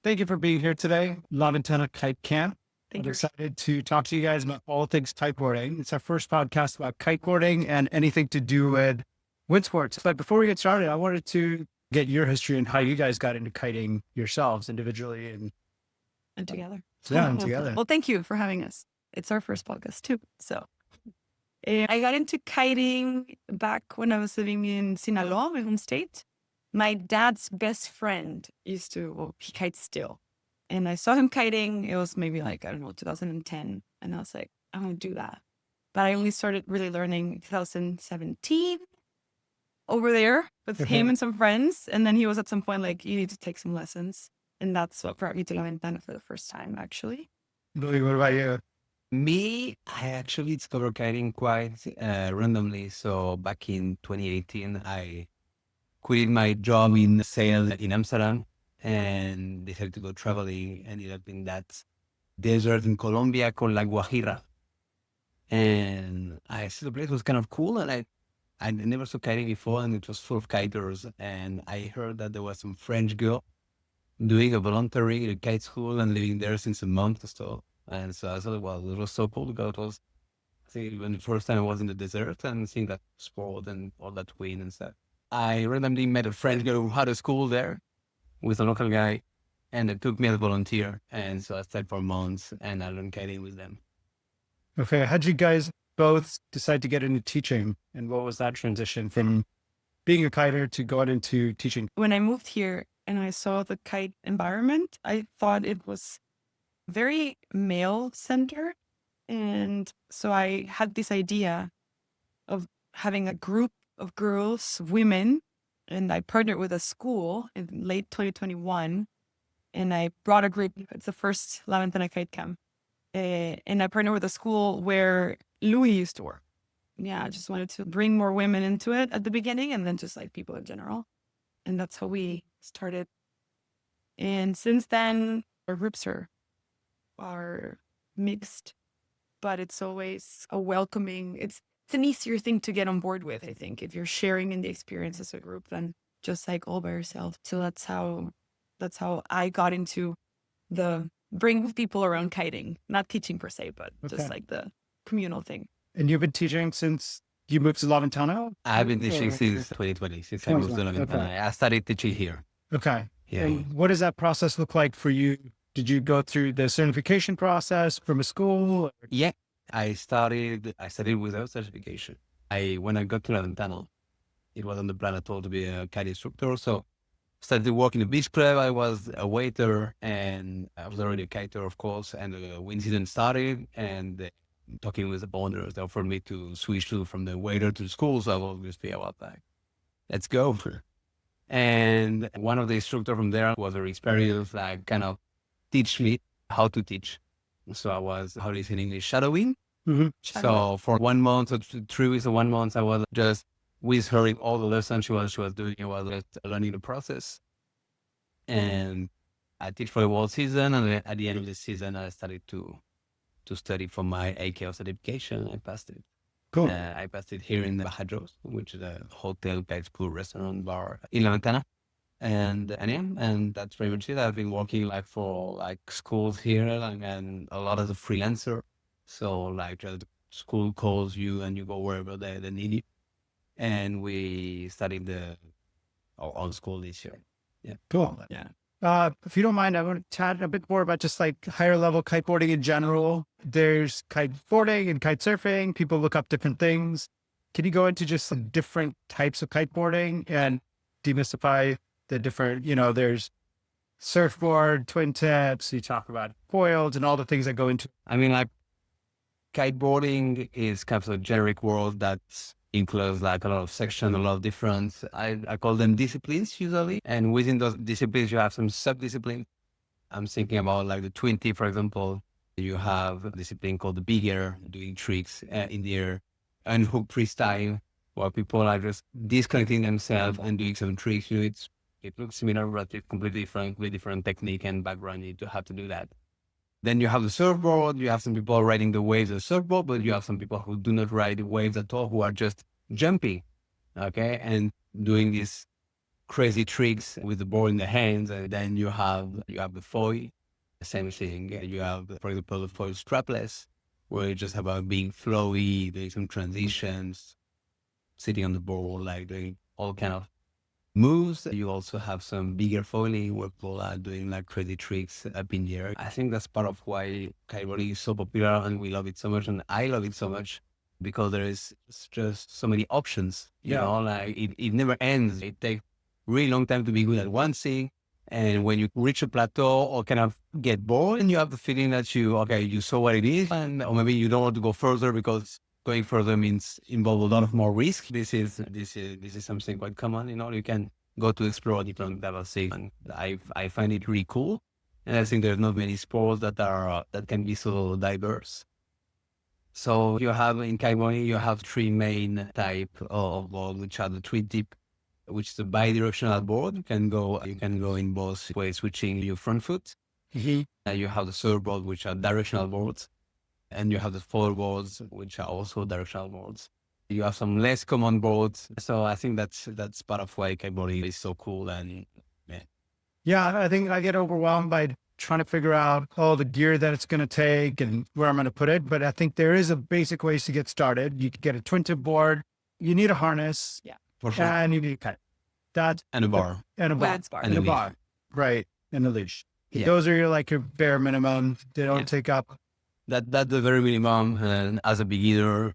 Thank you for being here today, Ventana Kite Camp. Thank I'm you. excited to talk to you guys about all things kiteboarding. It's our first podcast about kiteboarding and anything to do with wind sports. But before we get started, I wanted to get your history and how you guys got into kiting yourselves individually And together. and together. Well, thank you for having us. It's our first podcast too. So I got into kiting back when I was living in Sinaloa, my home state. My dad's best friend he kites still. And I saw him kiting. It was maybe 2010. And I was like, I'm going to do that. But I only started really learning in 2017 over there with him and some friends. And then he was at some point like, you need to take some lessons. And that's what brought me to La Ventana for the first time, actually. Louis, what about you? Me, I actually discovered kiting quite randomly. So back in 2018, I quit my job in sales in Amsterdam and decided to go traveling. Ended up in that desert in Colombia called La Guajira. And I see the place was kind of cool, and I never saw kiting before, and it was full of kiters. And I heard that there was some French girl doing a voluntary at a kite school and living there since a month or so. And so I thought, well, it was so cool because it was, I think, when the first time I was in the desert and seeing that sport and all that wind and stuff. I randomly met a French girl who had a school there with a local guy, and they took me as a volunteer. And so I stayed for months and I learned kiting with them. Okay. How'd you guys both decide to get into teaching? And what was that transition from being a kiter to going into teaching? When I moved here and I saw the kite environment, I thought it was very male-centered. And so I had this idea of having a group of girls, women, and I partnered with a school in late 2021. And I brought a group. It's the first La Ventana Kite Camp. And I partnered with a school where Louis used to work. Yeah, I just wanted to bring more women into it at the beginning and then just like people in general. And that's how we started. And since then, our groups are mixed, but it's always a welcoming, it's an easier thing to get on board with, I think, if you're sharing in the experience as a group than just like all by yourself. So that's how I got into the bring people around kiting, not teaching per se, but just like the communal thing. And you've been teaching since you moved to La Ventana? I've been teaching since 2020, since I moved to La Ventana. Okay. I started teaching here. Okay. Yeah. And what does that process look like for you? Did you go through the certification process from a school? Yeah. I studied without certification. When I got to La Ventana, it wasn't the plan at all to be a kite instructor. So started to work in the beach club. I was a waiter and I was already a kiter, of course. And the wind season started and talking with the owners, they offered me to switch from the waiter to the school. So I was just be about that. Let's go. And one of the instructors from there was very experienced, like kind of teach me how to teach. So I was, how do you say in English, shadowing. Mm-hmm. So for 1 month or 3 weeks or 1 month, I was just with her in all the lessons she was doing. I was just learning the process. And I teach for the whole season. And then at the end of the season, I started to study for my AKO certification. I passed it. Cool. I passed it here in the Baja, which is a hotel, kite school, restaurant, bar in La Ventana. And that's pretty much it. I've been working for schools here and a lot as a freelancer. So just school calls you and you go wherever they need you. And we studied our own school this year. Yeah. Cool. Yeah. If you don't mind, I want to chat a bit more about just like higher level kiteboarding in general. There's kiteboarding and kite surfing. People look up different things. Can you go into just some different types of kiteboarding and demystify the different, there's surfboard, twin tips, you talk about foils and all the things that go into. I mean, kiteboarding is kind of a generic word that includes a lot of sections, a lot of different, I call them disciplines usually. And within those disciplines, you have some sub-disciplines. I'm thinking about the twin tip, for example. You have a discipline called the big air, doing tricks in the air, unhooked freestyle, where people are just disconnecting themselves and doing some tricks. It looks similar, but it's completely different technique and background. You have to do that. Then you have the surfboard. You have some people riding the waves of the surfboard, but you have some people who do not ride the waves at all, who are just jumping, okay, and doing this crazy tricks with the board in the hands, and then you have the foil, same thing. You have, for example, the foil strapless, where it's just about being flowy, doing some transitions, sitting on the board, like doing all kind of moves. You also have some bigger foiling where people are doing like crazy tricks up in the air. I think that's part of why kiteboarding is so popular and we love it so much, and I love it so much because there is just so many options. You know, like it never ends. It takes really long time to be good at one thing. And when you reach a plateau or kind of get bored, and you have the feeling that you saw what it is, and or maybe you don't want to go further because going further involve a lot of more risk. This is something quite common. You know, you can go to explore different type of things, and I find it really cool. And I think there's not many sports that can be so diverse. So you have in kiteboarding, you have three main type of board, which are the three tip, which is a bi-directional board. You can go in both ways, switching your front foot. You have the surfboard, which are directional boards, and you have the forwards, which are also directional boards. You have some less common boards. So I think that's part of why kiteboarding is so cool. And yeah, I think I get overwhelmed by trying to figure out all the gear that it's going to take and where I'm going to put it. But I think there is a basic ways to get started. You can get a twin tip board. You need a harness. Yeah. for sure. And you need a kite. That's And a bar. and a bar. Lad's bar. And a leash. bar. Right. And a leash. Yeah. Those are your bare minimum. They don't take up. That's the very minimum. And as a beginner,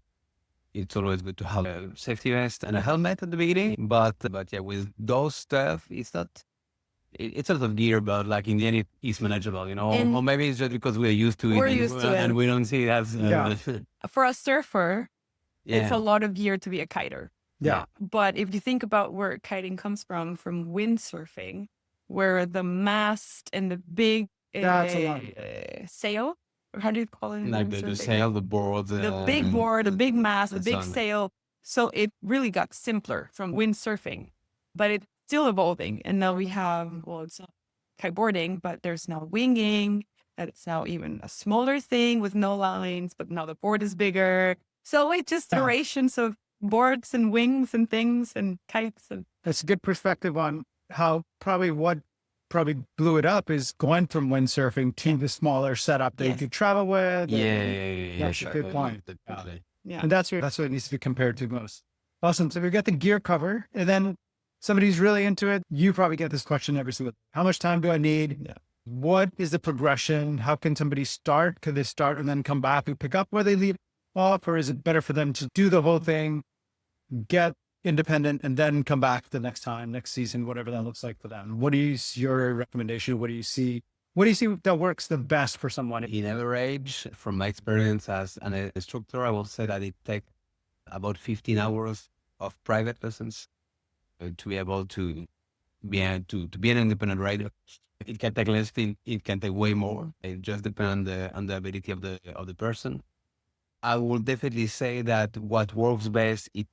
it's always good to have a safety vest and a helmet at the beginning. But yeah, with those stuff, it's not. It's a lot of gear, but like in the end, it's manageable, you know. And or maybe it's just because we're used to it. we're used to and it. we don't see it as For a surfer, it's yeah. a lot of gear to be a kiter. Yeah. But if you think about where kiting comes from windsurfing, where the mast and the big That's a lot. sail, or how do you call it? in Like the windsurfing? sail, the board, The big board, the big mast, the and big so on. sail. So it really got simpler from windsurfing, but it's still evolving. And now we have, it's not kiteboarding, but there's now winging. That's now even a smaller thing with no lines, but now the board is bigger. So it's just Yeah. iterations of boards and wings and things and kites. And That's a good perspective on how what blew it up is going from windsurfing to the smaller setup that you Yes. could travel with. Yeah, That's a good point. yeah. And that's what it needs to be compared to most. Awesome. So we got the gear cover, and then somebody's really into it. You probably get this question every single. How much time do I need? Yeah. What is the progression? How can somebody start? Could they start and then come back and pick up where they leave off, or is it better for them to do the whole thing, get independent, and then come back the next time, next season, whatever that looks like for them? What is your recommendation? What do you see? What do you see that works the best for someone? In average, from my experience as an instructor, I will say that it takes about 15 hours of private lessons to be able to be an independent rider. It can take less, it can take way more. It just depends on the ability of the person. I will definitely say that what works best is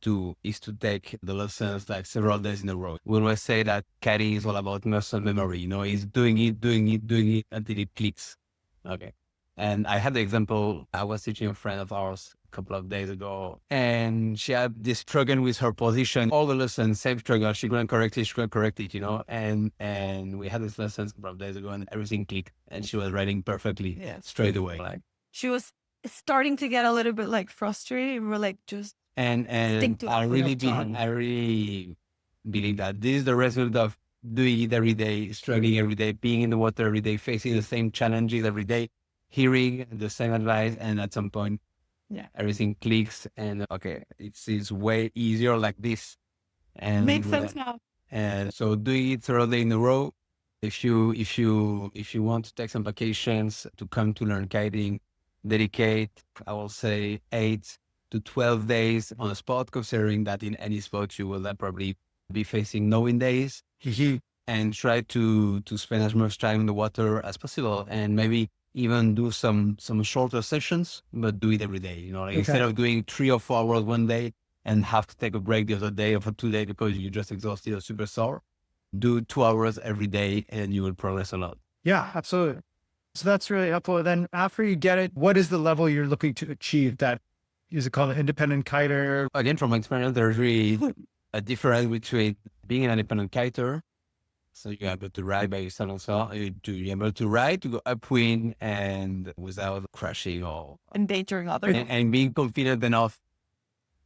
to take the lessons like several days in a row. We always say that kiting is all about muscle memory. You know, it's doing it until it clicks. Okay. And I had the example, I was teaching a friend of ours a couple of days ago, and she had this struggle with her position. All the lessons, same struggle. She couldn't correct it, you know. And we had this lesson a couple of days ago, and everything clicked, and she was riding perfectly straight away. Like She was starting to get a little bit frustrated. We were just and stick to I it. really believe that this is the result of doing it every day, struggling every day, being in the water every day, facing the same challenges every day, hearing the same advice, and at some point, everything clicks, and okay, it's way easier like this. And makes sense now. And so doing it thoroughly in a row. If you want to take some vacations to come to learn kiting, dedicate, I will say 8 to 12 days on a spot, considering that in any spot you will probably be facing no wind days, and try to spend as much time in the water as possible, and maybe even do some shorter sessions, but do it every day. You know, instead of doing 3 or 4 hours one day and have to take a break the other day or for 2 days because you just exhausted or super sore, do 2 hours every day and you will progress a lot. Yeah, absolutely. So that's really helpful. Then after you get it, what is the level you're looking to achieve? That is it called an independent kiter? Again, from my experience, there's really a difference between being an independent kiter. So you're able to ride by yourself also. You're able to ride, to go upwind and without crashing or endangering others. and being confident enough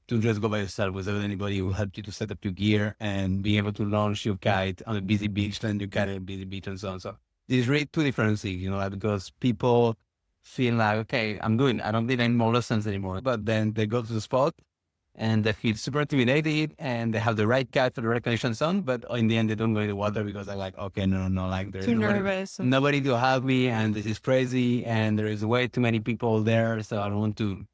to just go by yourself without anybody who helped you to set up your gear and being able to launch your kite on a busy beach, land your kite on a busy beach and so on. So there's really two different things, like, because people feel like, okay, I don't need any more lessons anymore. But then they go to the spot and they feel super intimidated and they have the right kite for the right conditions on, but in the end they don't go in the water because they're like, okay, no, like there's Too nervous. nobody to help me and this is crazy and there is way too many people there, so I don't want to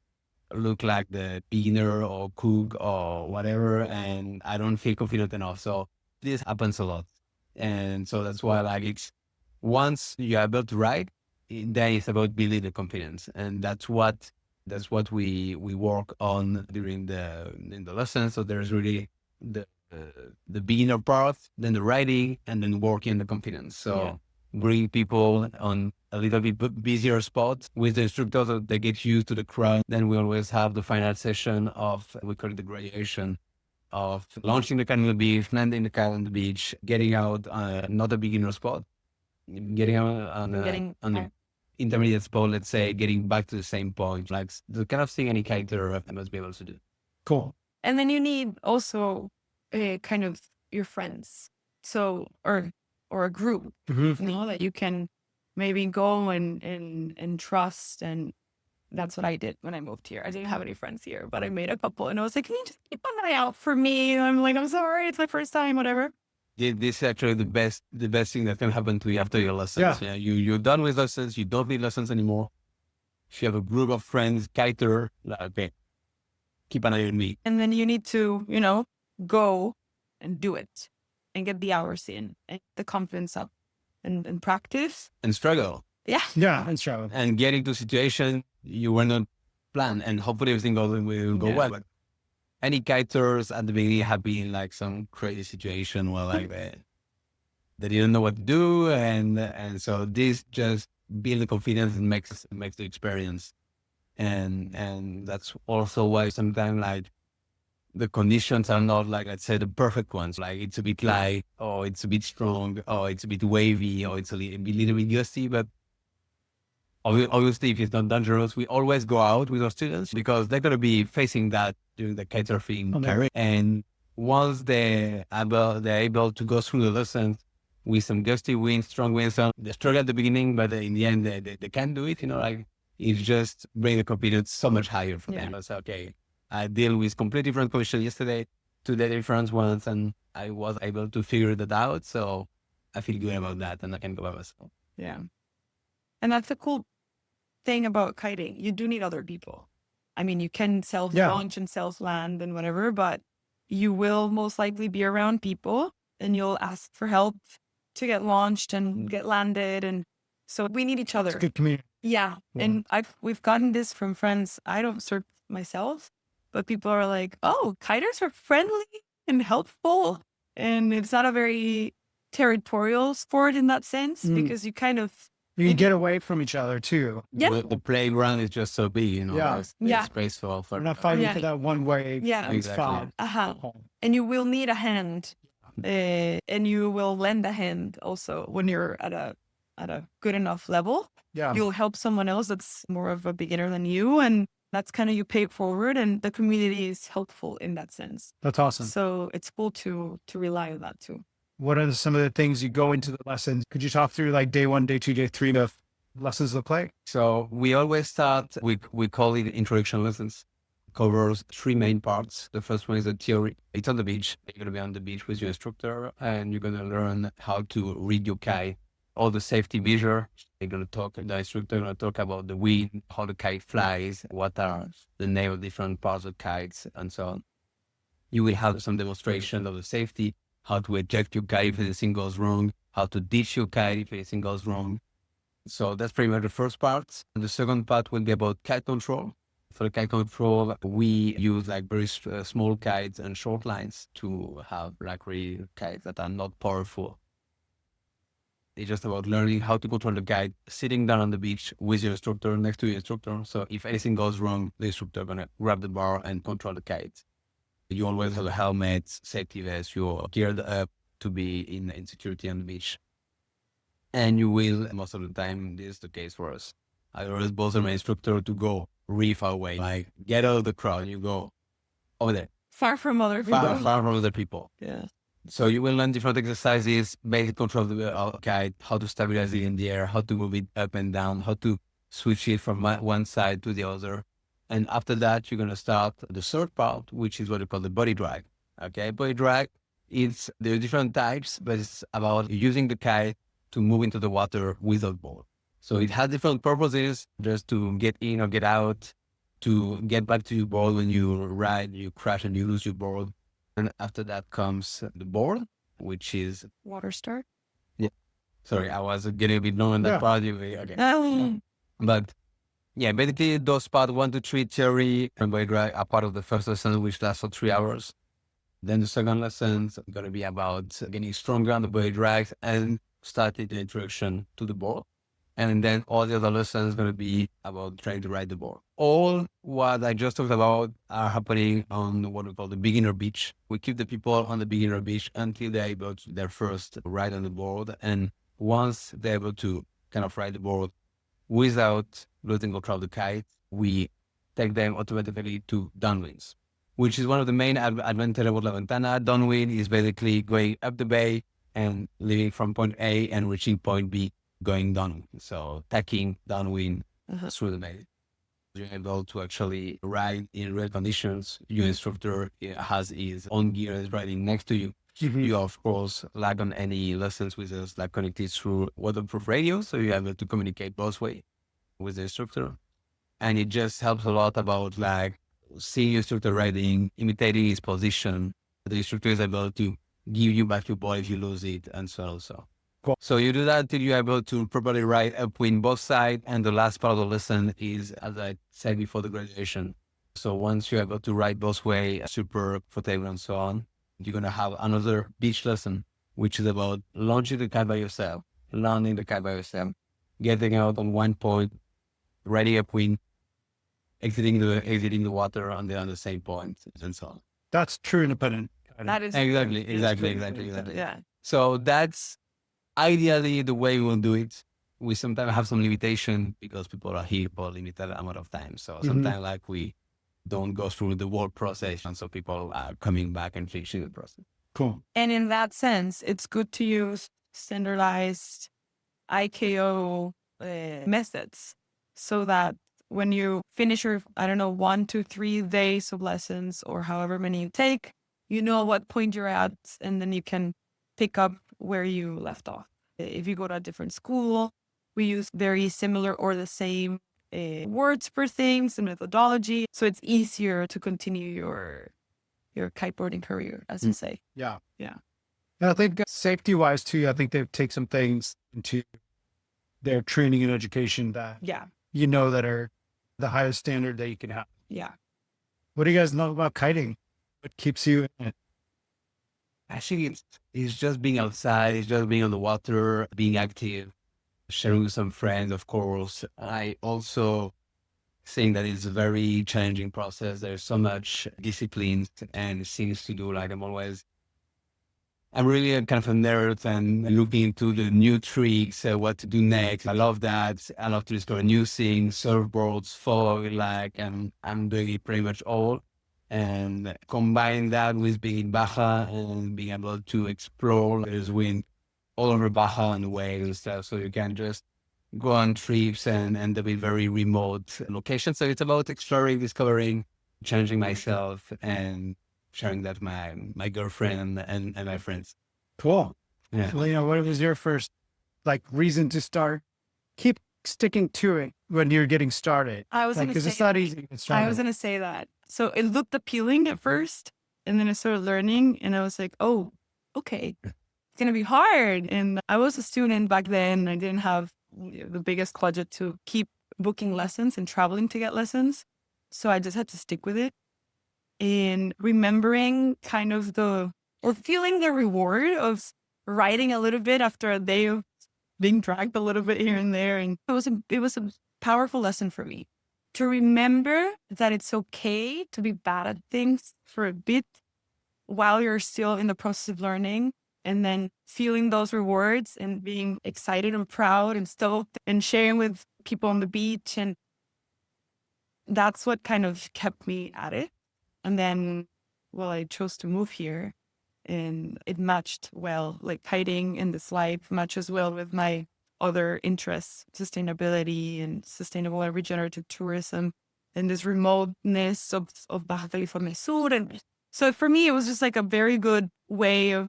look like the beginner or cook or whatever, and I don't feel confident enough. So this happens a lot. And so that's why, like, it's once you're able to ride, then it's about building the confidence. And that's what we work on during in the lesson. So there's really the beginner part, then the riding, and then working the confidence. So bring people on a little bit busier spot with the instructors so they get used to the crowd. Then we always have the final session of, we call it the graduation, of launching the kite on the beach, landing the kite on the beach, getting out not a beginner spot, getting out on the intermediate spot, let's say, getting back to the same point, like the kind of thing any kiter must be able to do. Cool. And then you need also kind of your friends. So, or a group, that you can maybe go and trust. And that's what I did when I moved here. I didn't have any friends here, but I made a couple and I was like, can you just keep an eye out for me? And I'm like, I'm sorry, it's my first time, whatever. This is actually the best thing that can happen to you after your lessons. Yeah. You're done with lessons. You don't need lessons anymore. If you have a group of friends, kiter, okay, keep an eye on me. And then you need to, go and do it and get the hours in and the confidence up and practice. And struggle. Yeah. Yeah, and struggle. And get into situation you were not planned. And hopefully everything will go well. But any kiters at the beginning have been in like some crazy situation where like they didn't know what to do. And so this just builds the confidence and makes the experience. And that's also why sometimes like the conditions are not like, let's say, the perfect ones. Like it's a bit light, or it's a bit strong, or it's a bit wavy, or it's a little bit gusty. But obviously, if it's not dangerous, we always go out with our students because they're going to be facing that during the kitesurfing career. And once they're able to go through the lessons with some gusty winds, strong winds, they struggle at the beginning, but in the end, they can do it. Like it's just bring the confidence so much higher for them. It's okay. I deal with completely different conditions yesterday, today different ones, and I was able to figure that out. So I feel good about that, and I can go by myself. Yeah. And that's a cool thing about kiting. You do need other people. I mean, you can self-launch and self-land and whatever, but you will most likely be around people and you'll ask for help to get launched and get landed. And so we need each other. It's a good community. Yeah. And we've gotten this from friends. I don't surf myself, but people are like, oh, kiters are friendly and helpful. And it's not a very territorial sport in that sense because you kind of... You can get away from each other too. Yeah. The playground is just so big, It's graceful. We're not fighting for that one way. Yeah. It's fine. And you will need a hand. And you will lend a hand also when you're at a good enough level. Yeah. You'll help someone else that's more of a beginner than you. And that's kind of, you pay it forward, and the community is helpful in that sense. That's awesome. So it's cool to rely on that too. What are some of the things you go into the lessons? Could you talk through like day 1, day 2, day 3 of lessons look like? So we always start, we call it introduction lessons. Covers 3 main parts. The first one is the theory. It's on the beach. You're going to be on the beach with your instructor, and you're going to learn how to read your kite, all the safety measures. The instructor going to talk about the wind, how the kite flies, what are the name of different parts of kites, and so on. You will have some demonstration of the safety, how to eject your kite if anything goes wrong, how to ditch your kite if anything goes wrong. So that's pretty much the first part. And the second part will be about kite control. For the kite control, we use like very small kites and short lines to have like really kites that are not powerful. It's just about learning how to control the kite, sitting down on the beach with your instructor, next to your instructor. So if anything goes wrong, the instructor is going to grab the bar and control the kite. You always have a helmet, safety vest, you're geared up to be in security on the beach. And you will, most of the time, this is the case for us. I always bother my instructor to go really far away, like get out of the crowd, you go over there, Far from other people. far from other people. Yeah. So you will learn different exercises, basic control of the kite, how to stabilize it in the air, how to move it up and down, how to switch it from one side to the other. And after that, you're going to start the third part, which is what we call the body drag. Okay, body drag, there are different types, but it's about using the kite to move into the water without board. So it has different purposes, just to get in or get out, to get back to your board when you ride, you crash and you lose your board. And after that comes the board, which is, Water start. sorry, I was getting a bit long on that Yeah. part. Okay. Oh, But yeah, basically those part 1 to 3 theory and body drag are part of the first lesson, which lasts for 3 hours. Then the second lesson is going to be about getting stronger on the body drags and starting the introduction to the board. And then all the other lessons going to be about trying to ride the board. All what I just talked about are happening on what we call the beginner beach. We keep the people on the beginner beach until they're able to their first ride on the board. And once they're able to kind of ride the board without losing control of the kite, we take them automatically to downwinds, which is one of the main advantages of La Ventana. Downwind is basically going up the bay and leaving from point A and reaching point B, going down. So tacking downwind through the bay. You're able to actually ride in real conditions. Your instructor has his own gear is riding next to you. You, of course, lack on any lessons with us, like connected through waterproof radio. So you're able to communicate both ways with the instructor. And it just helps a lot about like seeing your instructor riding, imitating his position. The instructor is able to give you back your ball if you lose it, and so on and so. Cool. So you do that until you're able to properly ride upwind both sides. And the last part of the lesson is, as I said before, the graduation. So once you're able to ride both ways, super comfortable and so on, you're going to have another beach lesson, which is about launching the kite by yourself, landing the kite by yourself, getting out on one point, riding upwind, exiting the water on the same point, and so on. That's true independent. that is Exactly. Yeah. So that's ideally the way we will do it. We sometimes have some limitation because people are here for a limited amount of time. So sometimes like we don't go through the whole process, and so people are coming back and finishing the process. Cool. And in that sense, it's good to use standardized IKO methods so that when you finish your, 1 to 3 days of lessons or however many you take, you know what point you're at, and then you can pick up where you left off. If you go to a different school, we use very similar or the same words for things and methodology. So it's easier to continue your kiteboarding career, as you say. Yeah. Yeah. And I think safety wise too, I think they take some things into their training and education that, Yeah. that are the highest standard that you can have. Yeah. What do you guys know about kiting? What keeps you in it? Actually, it's just being outside, it's just being on the water, being active, sharing with some friends, of course. I also think that it's a very challenging process. There's so much discipline and things to do. Like I'm really a kind of a nerd and looking into the new tricks, what to do next. I love that. I love to discover new things, surfboards, fog, and I'm doing it pretty much all. And combine that with being in Baja and being able to explore. There's wind all over Baja and waves and stuff. So you can just go on trips and end up in very remote locations. So it's about exploring, discovering, challenging myself, and sharing that with my girlfriend and my friends. Cool. Yeah. Alina, what was your first reason to start? Keep sticking to it when you're getting started. I was going to Because say it's not easy to get started. I was going to say that. So it looked appealing at first, and then I started learning, and I was like, oh, okay, it's going to be hard. And I was a student back then. I didn't have the biggest budget to keep booking lessons and traveling to get lessons. So I just had to stick with it. And remembering kind of feeling the reward of riding a little bit after a day of being dragged a little bit here and there. And it was a powerful lesson for me to remember that it's okay to be bad at things for a bit while you're still in the process of learning, and then feeling those rewards and being excited and proud and stoked and sharing with people on the beach. And that's what kind of kept me at it. And then, well, I chose to move here, and it matched well, like kiting and this life matches well with my other interests, sustainability and sustainable and regenerative tourism, and this remoteness of Baja California Sur. And so for me, it was just like a very good way of,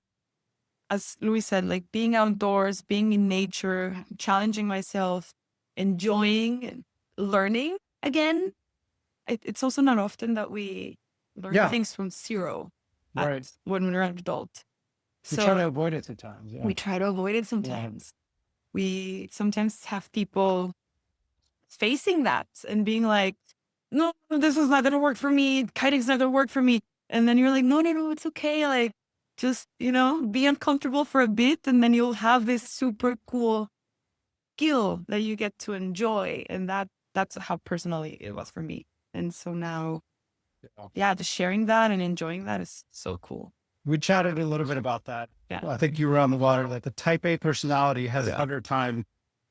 as Louis said, like being outdoors, being in nature, challenging myself, enjoying and learning again. It's also not often that we learn Yeah. things from zero Right. when we're an adult. We try to avoid it sometimes. Yeah. we try to avoid it sometimes. We sometimes have people facing that and being like, no, this is not going to work for me. Kiting's not going to work for me. And then you're like, no, it's okay. Like, just, be uncomfortable for a bit, and then you'll have this super cool skill that you get to enjoy. And that's how personally it was for me. And so now, just sharing that and enjoying that is so cool. We chatted a little bit about that. Yeah. Well, I think you were on the water. Like the type A personality has a harder time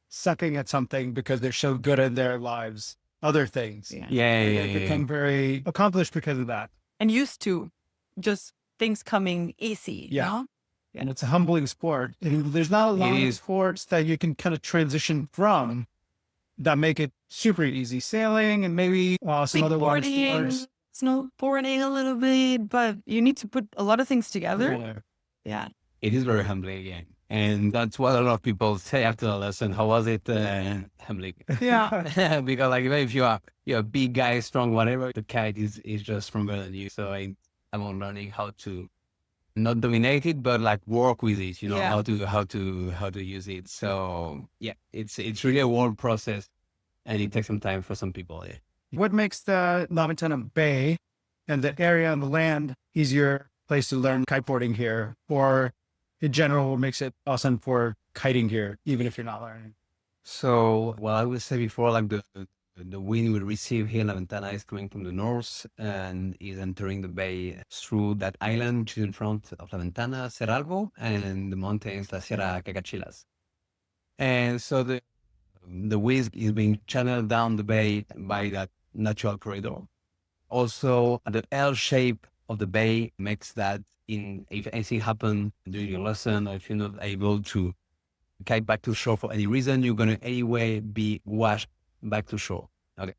sucking at something because they're so good at their lives, other things. They become very accomplished because of that. And used to just things coming easy. Yeah. Yeah. And it's a humbling sport. And there's not a lot of sports that you can kind of transition from that make it super easy. Sailing and maybe some other water sports. Snowboarding a little bit, but you need to put a lot of things together. Yeah. It is very humbling again. And that's what a lot of people say after the lesson. How was it? Humbling. Yeah. Because like if you're a big guy, strong, whatever, the kite is just stronger than you. So I'm on learning how to not dominate it, but like work with it, how to use it. So yeah, it's really a work process, and it takes some time for some people. Yeah. What makes the La Ventana Bay and the area on the land easier place to learn kiteboarding here? Or in general, what makes it awesome for kiting here, even if you're not learning? So, well, I would say before, like the wind we receive here in La Ventana is coming from the north and is entering the bay through that island, which is in front of La Ventana, Cerralvo, and the mountains, La Sierra Cacachilas. And so the wind is being channeled down the bay by that natural corridor. Also, the L shape of the bay makes that if anything happens during your lesson, or if you're not able to kite back to shore for any reason, you're going to anyway be washed back to shore. Okay.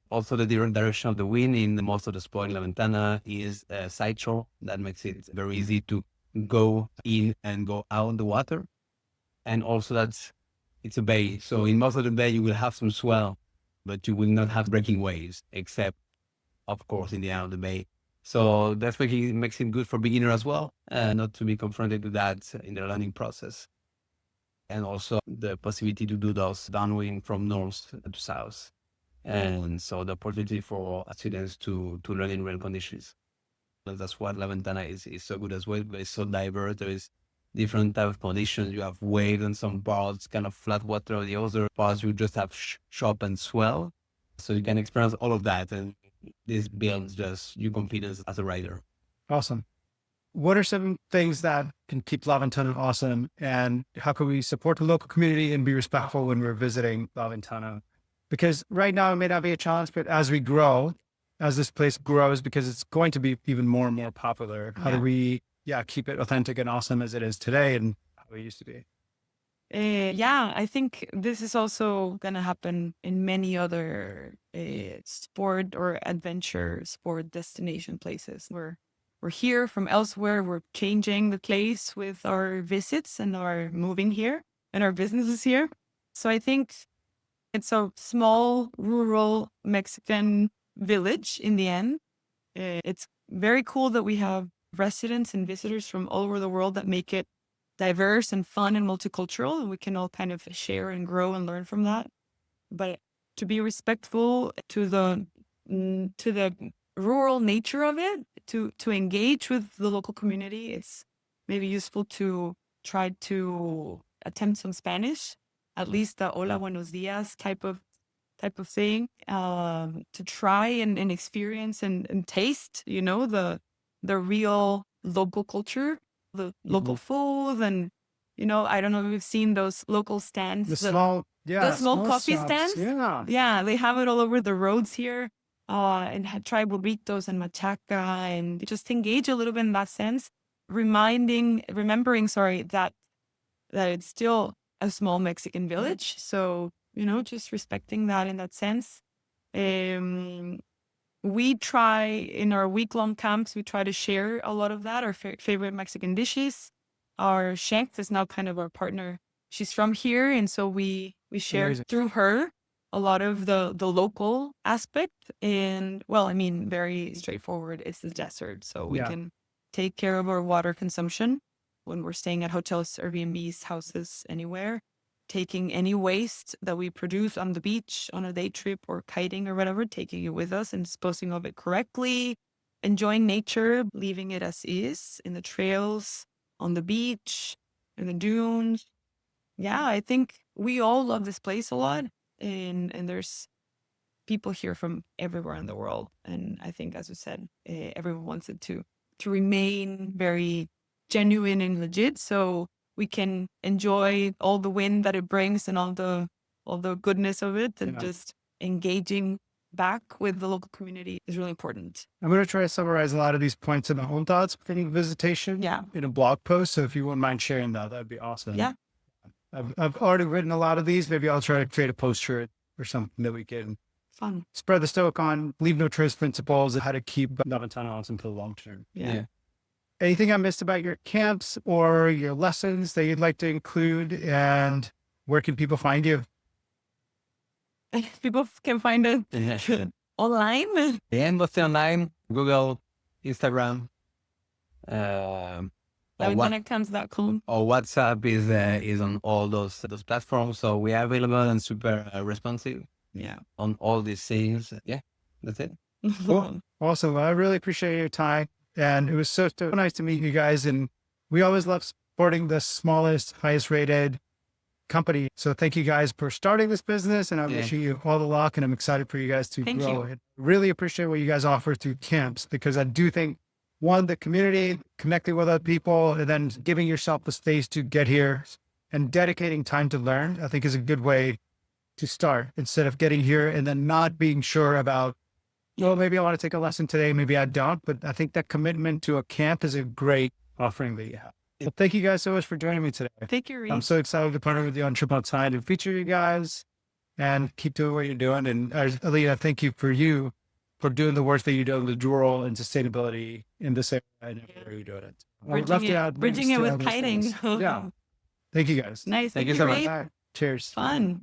Also, the different direction of the wind in most of the spot in La Ventana is side shore. That makes it very easy to go in and go out the water. And also it's a bay. So in most of the bay, you will have some swell, but you will not have breaking waves, except, of course, in the end of the bay. So that makes it good for beginner as well, not to be confronted with that in the learning process. And also the possibility to do those downwind from north to south. And so the opportunity for students to learn in real conditions. And that's what La Ventana is so good as well, but it's so diverse. There is different type of conditions. You have waves on some parts, kind of flat water. On the other parts, you just have sharp and swell. So you can experience all of that. And this builds just your confidence as a rider. Awesome. What are some things that can keep La Ventana awesome? And how can we support the local community and be respectful when we're visiting La Ventana? Because right now it may not be a challenge, but as we grow, as this place grows, because it's going to be even more and more popular, how do we keep it authentic and awesome as it is today and how it used to be? I think this is also going to happen in many other sport or adventure sport destination places. We're here from elsewhere. We're changing the place with our visits and our moving here and our businesses here. So I think it's a small, rural Mexican village in the end. It's very cool that we have residents and visitors from all over the world that make it diverse and fun and multicultural, and we can all kind of share and grow and learn from that. But to be respectful to the rural nature of it, to engage with the local community, it's maybe useful to try to attempt some Spanish, at least the hola, buenos dias type of thing, to try and experience and taste, the real local culture, the local Mhm. food, and I don't know if you've seen those local stands, The small, the small small coffee shops. stands. Yeah. Yeah, they have it all over the roads here, and try burritos and machaca, and just engage a little bit in that sense, remembering, sorry, that it's still a small Mexican village. So, just respecting that in that sense. Um, we try in our week-long camps, we try to share a lot of that, our favorite Mexican dishes. Our chef is now kind of our partner. She's from here, and so we share Amazing. through her a lot of the local aspect. And well, I mean, very straightforward. It's the desert, so we Yeah. can take care of our water consumption when we're staying at hotels, Airbnbs, houses, anywhere. Taking any waste that we produce on the beach on a day trip or kiting or whatever, taking it with us and disposing of it correctly, enjoying nature, leaving it as is in the trails, on the beach, in the dunes. Yeah, I think we all love this place a lot. And there's people here from everywhere in the world. And I think, as you said, everyone wants it to remain very genuine and legit. So we can enjoy all the wind that it brings and all the goodness of it, and Yeah. just engaging back with the local community is really important. I'm going to try to summarize a lot of these points in my own thoughts within visitation Yeah. in a blog post. So if you wouldn't mind sharing that, that'd be awesome. Yeah. I've already written a lot of these. Maybe I'll try to create a poster or something that we can Fun. spread the stoic on, leave no trace principles, and how to keep the Ventana awesome for the long term. Yeah. Anything I missed about your camps or your lessons that you'd like to include, and where can people find you? People can find it online. Yeah, mostly online, Google, Instagram, or Ventanacomes.com. WhatsApp is on all those platforms. So we are available and super responsive. Yeah. On all these things. Yeah, that's it. Cool. Awesome. I really appreciate your time. And it was so nice to meet you guys. And we always love supporting the smallest, highest rated company. So thank you guys for starting this business. And I'm wishing you all the luck. And I'm excited for you guys to Thank grow you. it. Really appreciate what you guys offer through camps, because I do think, one, the community, connecting with other people, and then giving yourself the space to get here and dedicating time to learn, I think is a good way to start, instead of getting here and then not being sure about, well, maybe I want to take a lesson today, maybe I don't. But I think that commitment to a camp is a great offering that you have. Well, thank you guys so much for joining me today. Thank you, Reed. I'm so excited to partner with you on TripOutside and feature you guys, and keep doing what you're doing. And Alina, thank you for doing the work that you do in the rural and sustainability in this area. I know where you're doing it. I would love to add Bridging links it to with other kiting. things. Yeah. Thank you guys. Nice. Thank you so much. Reed. All right. Cheers. Fun.